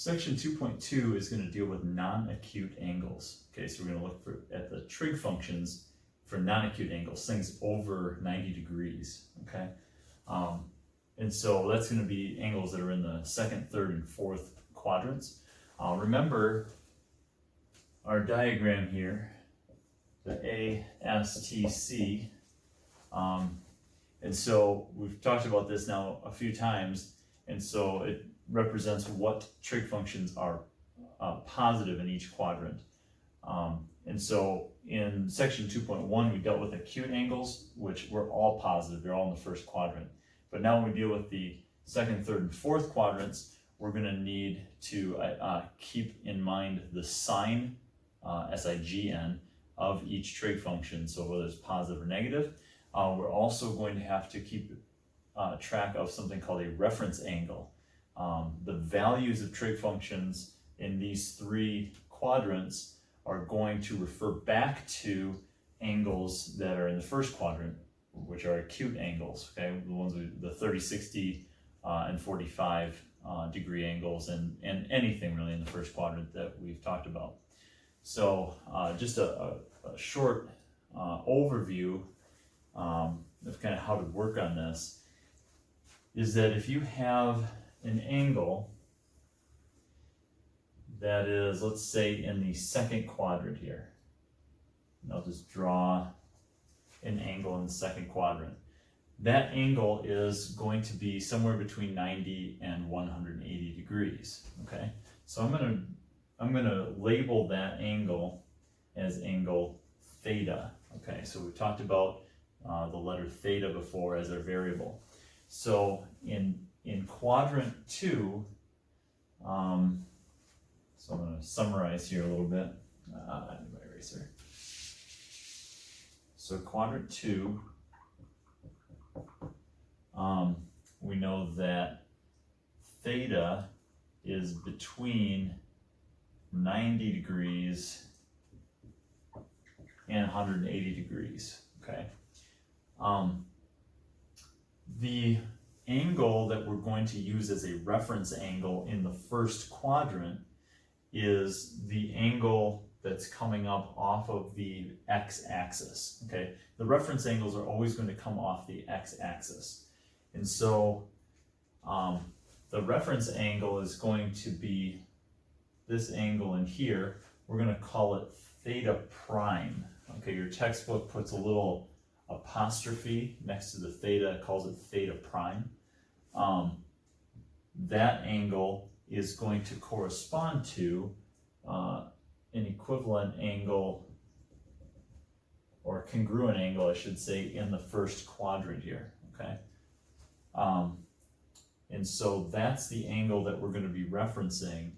Section 2.2 is going to deal with non-acute angles. Okay, so we're going to look at the trig functions for non-acute angles, things over 90 degrees. Okay, and so that's going to be angles that are in the second, third, and fourth quadrants. Remember our diagram here, the ASTC, and so we've talked about this now a few times, and so it represents what trig functions are positive in each quadrant. And so in section 2.1 we dealt with acute angles, which were all positive, they're all in the first quadrant. But now when we deal with the second, third, and fourth quadrants, we're going to need to keep in mind the sign, SIGN, of each trig function, so whether it's positive or negative. We're also going to have to keep track of something called a reference angle. The values of trig functions in these three quadrants are going to refer back to angles that are in the first quadrant, which are acute angles, okay? The ones with the 30, 60, and 45 degree angles, and anything really in the first quadrant that we've talked about. So just a short overview of kind of how to work on this is that if you have an angle that is, let's say, in the second quadrant here, and I'll just draw an angle in the second quadrant. That angle is going to be somewhere between 90 and 180 degrees. Okay, so I'm gonna label that angle as angle theta. Okay, so we talked about the letter theta before as our variable. So in quadrant 2, so I'm going to summarize here a little bit. I need my eraser. So quadrant 2, we know that theta is between 90 degrees and 180 degrees. Okay. The angle that we're going to use as a reference angle in the first quadrant is the angle that's coming up off of the x-axis. Okay, the reference angles are always going to come off the x-axis, and so the reference angle is going to be this angle in here. We're going to call it theta prime. Okay, your textbook puts a little apostrophe next to the theta, calls it theta prime. That angle is going to correspond to an equivalent angle, or congruent angle, I should say, in the first quadrant here. Okay, and so that's the angle that we're going to be referencing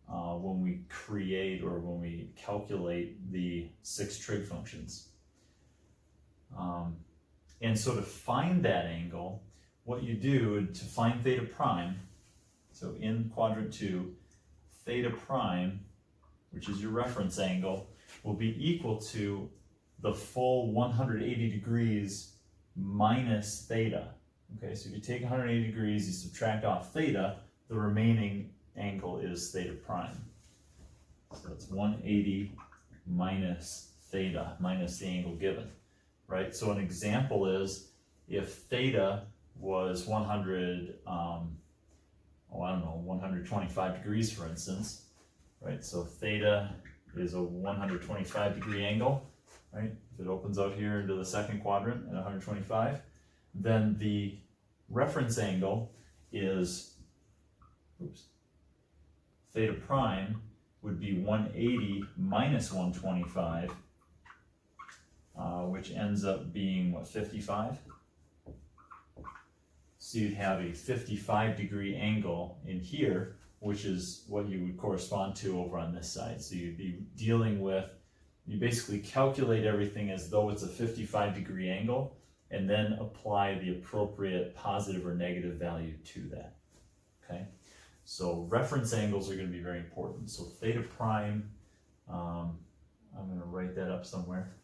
when we create or when we calculate the 6 trig functions. And so to find that angle, what you do to find theta prime, so in quadrant 2, theta prime, which is your reference angle, will be equal to the full 180 degrees minus theta. Okay, so if you take 180 degrees, you subtract off theta, the remaining angle is theta prime. So it's 180 minus theta, minus the angle given. Right, so an example is if theta was 125 degrees, for instance, right? So theta is a 125 degree angle, right? If it opens out here into the second quadrant at 125, then the reference angle is, theta prime would be 180 minus 125, which ends up being, what, 55? So you'd have a 55 degree angle in here, which is what you would correspond to over on this side. So you'd be dealing with, you basically calculate everything as though it's a 55 degree angle, and then apply the appropriate positive or negative value to that. Okay, so reference angles are going to be very important. So theta prime, I'm going to write that up somewhere.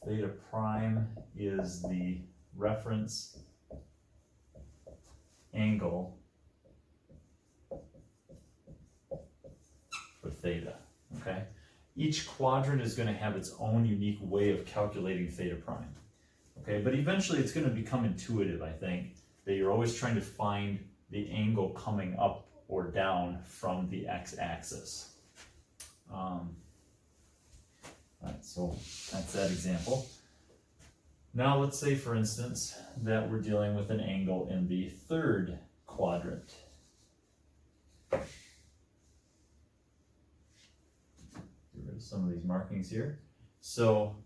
Theta prime is the reference angle theta, okay? Each quadrant is going to have its own unique way of calculating theta prime, okay? But eventually it's going to become intuitive, I think, that you're always trying to find the angle coming up or down from the x-axis. Alright, so that's that example. Now let's say, for instance, that we're dealing with an angle in the third quadrant. Get rid of some of these markings here. So,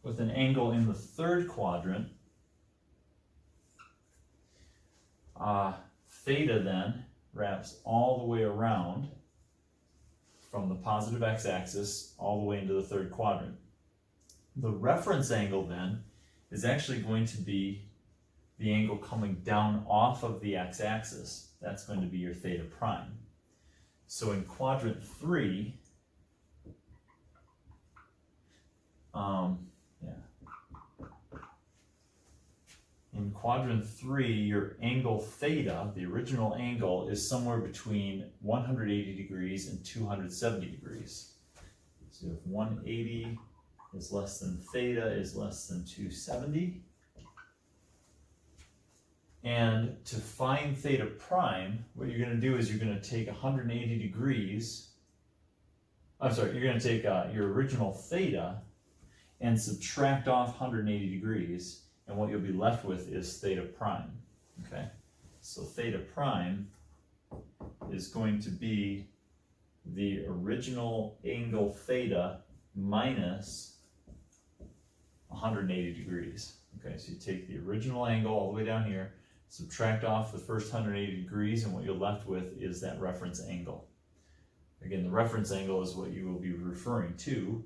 with an angle in the third quadrant, theta then wraps all the way around from the positive x-axis all the way into the third quadrant. The reference angle then is actually going to be the angle coming down off of the x-axis. That's going to be your theta prime. So in quadrant 3, in quadrant 3, your angle theta, the original angle, is somewhere between 180 degrees and 270 degrees. So if 180 is less than theta is less than 270. And to find theta prime, what you're going to do is you're going to take 180 degrees, you're going to take your original theta and subtract off 180 degrees, and what you'll be left with is theta prime, okay? So theta prime is going to be the original angle theta minus 180 degrees, okay? So you take the original angle all the way down here, subtract off the first 180 degrees, and what you're left with is that reference angle. Again, the reference angle is what you will be referring to,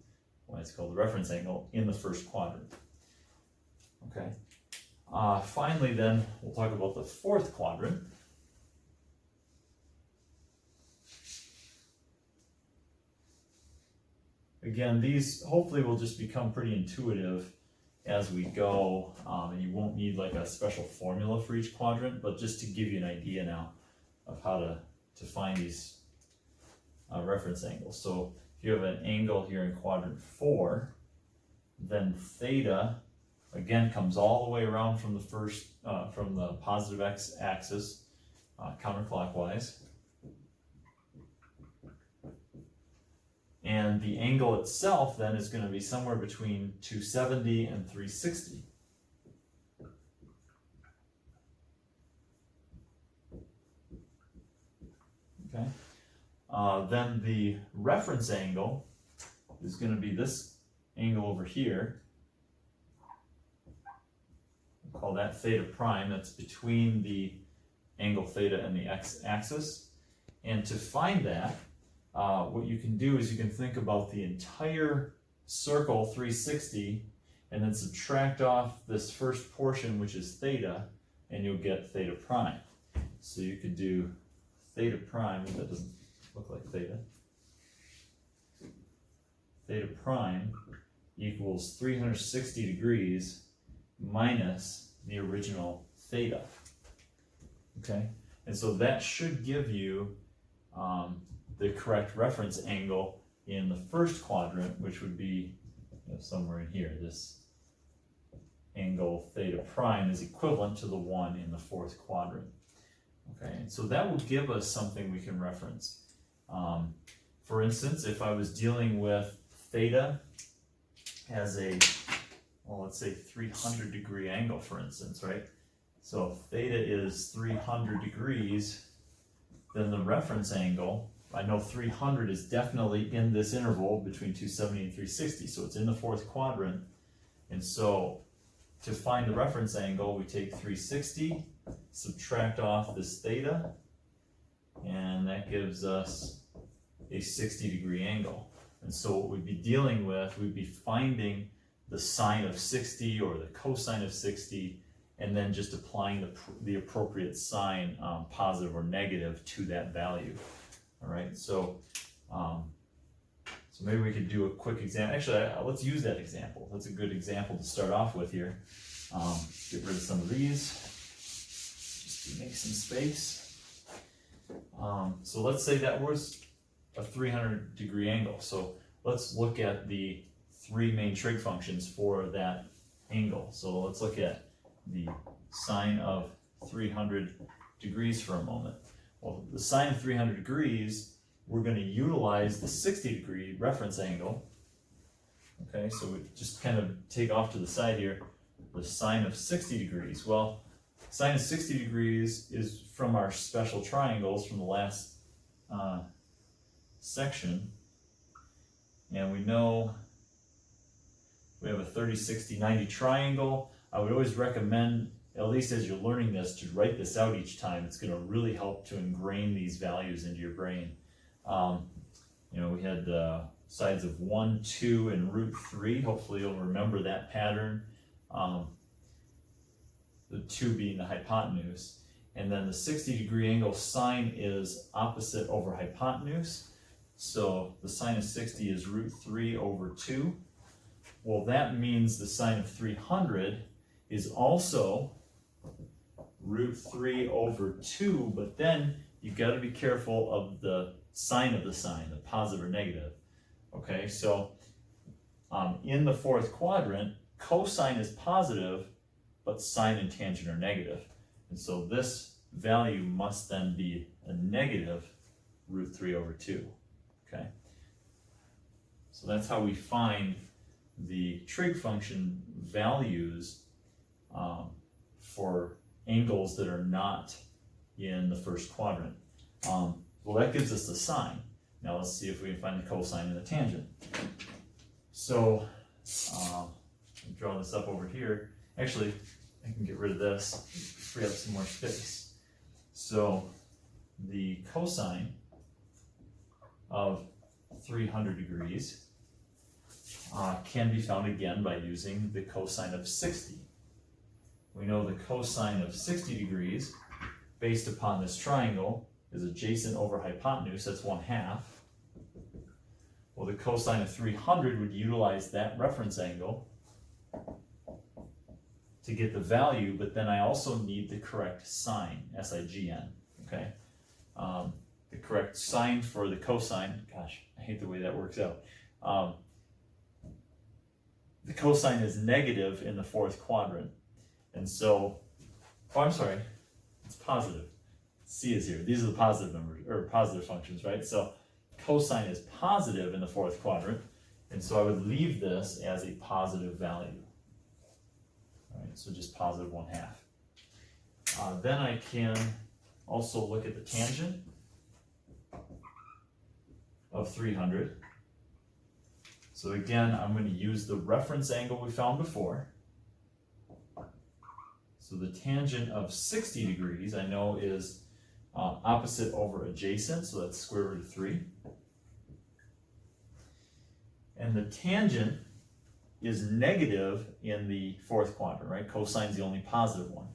why it's called the reference angle, in the first quadrant. Okay. Finally then, we'll talk about the fourth quadrant. Again, these hopefully will just become pretty intuitive as we go, and you won't need like a special formula for each quadrant, but just to give you an idea now of how to find these reference angles. So if you have an angle here in quadrant 4, then theta again comes all the way around from the first, from the positive x-axis counterclockwise. And the angle itself then is going to be somewhere between 270 and 360. Okay. Then the reference angle is going to be this angle over here. We'll call that theta prime. That's between the angle theta and the x-axis. And to find that, what you can do is you can think about the entire circle 360 and then subtract off this first portion, which is theta, and you'll get theta prime. So you could do theta prime, that doesn't look like theta. Theta prime equals 360 degrees minus the original theta. Okay, and so that should give you the correct reference angle in the first quadrant, which would be somewhere in here. This angle theta prime is equivalent to the one in the fourth quadrant. Okay, and so that will give us something we can reference. For instance, if I was dealing with theta as a, well, let's say 300 degree angle, for instance, right? So if theta is 300 degrees, then the reference angle, I know 300 is definitely in this interval between 270 and 360, so it's in the fourth quadrant. And so to find the reference angle, we take 360, subtract off this theta, and that gives us a 60 degree angle. And so what we'd be dealing with, we'd be finding the sine of 60 or the cosine of 60, and then just applying the appropriate sign, positive or negative, to that value. All right, so so maybe we could do a quick example. Actually, let's use that example. That's a good example to start off with here. Get rid of some of these, just to make some space. So let's say that was a 300-degree angle. So let's look at the three main trig functions for that angle. So let's look at the sine of 300 degrees for a moment. Well, the sine of 300 degrees, we're going to utilize the 60-degree reference angle. Okay, so we just kind of take off to the side here, the sine of 60 degrees. Well, sine of 60 degrees is from our special triangles from the last section. And we know we have a 30, 60, 90 triangle. I would always recommend, at least as you're learning this, to write this out each time. It's going to really help to ingrain these values into your brain. You know, we had sides of 1, 2, and root 3. Hopefully you'll remember that pattern. The 2 being the hypotenuse. And then the 60-degree angle sine is opposite over hypotenuse. So the sine of 60 is root 3 over 2. Well, that means the sine of 300 is also root 3 over 2, but then you've got to be careful of the sign of the sine, the positive or negative. Okay, so in the fourth quadrant, cosine is positive, but sine and tangent are negative. And so this value must then be a negative root 3 over 2. Okay, so that's how we find the trig function values for angles that are not in the first quadrant. Well, that gives us the sine. Now let's see if we can find the cosine and the tangent. So I'll draw this up over here. Actually, I can get rid of this, free up some more space. So the cosine of 300 degrees can be found again by using the cosine of 60. We know the cosine of 60 degrees, based upon this triangle, is adjacent over hypotenuse, that's 1/2. Well, the cosine of 300 would utilize that reference angle to get the value, but then I also need the correct sign, S-I-G-N, okay? The correct sign for the cosine, gosh, I hate the way that works out. The cosine is negative in the fourth quadrant. And so, oh, I'm sorry, it's positive. C is here. These are the positive numbers, or positive functions, right? So cosine is positive in the fourth quadrant, and so I would leave this as a positive value. All right, so just positive 1/2. Then I can also look at the tangent of 300. So again, I'm going to use the reference angle we found before. So the tangent of 60 degrees I know is opposite over adjacent, so that's square root of 3. And the tangent is negative in the fourth quadrant, right? Cosine is the only positive one.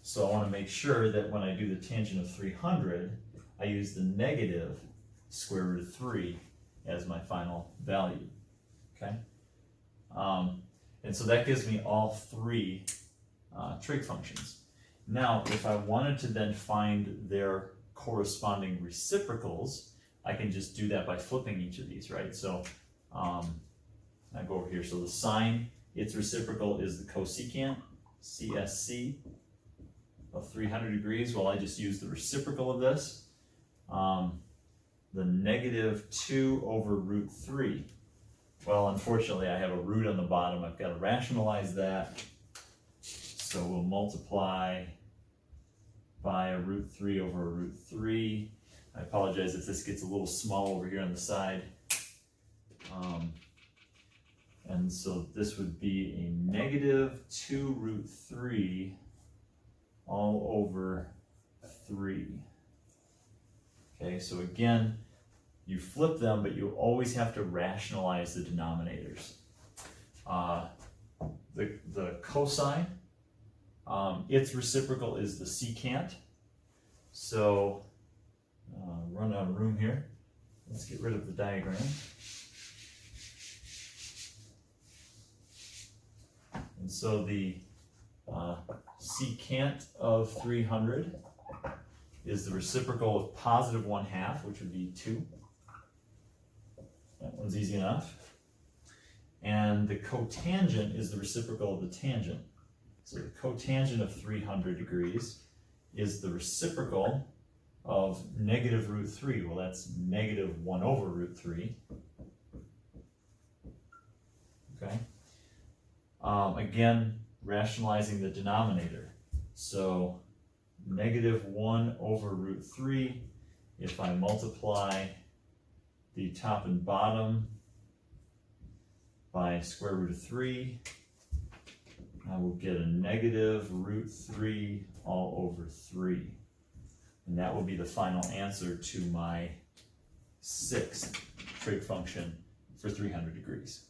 So I want to make sure that when I do the tangent of 300, I use the negative square root of 3 as my final value, okay? And so that gives me all three trig functions. Now, if I wanted to then find their corresponding reciprocals, I can just do that by flipping each of these, right? So I go over here. So the sine, its reciprocal is the cosecant, CSC, of 300 degrees. Well, I just use the reciprocal of this, the negative 2 over root 3. Well, unfortunately, I have a root on the bottom. I've got to rationalize that. So we'll multiply by a root 3 over a root 3. I apologize if this gets a little small over here on the side. And so this would be a negative 2 root 3 all over 3. Okay, so again, you flip them, but you always have to rationalize the denominators. The cosine, its reciprocal is the secant. So, run out of room here. Let's get rid of the diagram. And so the secant of 300 is the reciprocal of positive 1/2, which would be 2. That one's easy enough. And the cotangent is the reciprocal of the tangent. So the cotangent of 300 degrees is the reciprocal of negative root 3. Well, that's negative 1 over root 3. Okay. Again, rationalizing the denominator. So negative 1 over root 3, if I multiply the top and bottom by square root of 3, I will get a negative root 3 all over 3. And that will be the final answer to my 6th trig function for 300 degrees.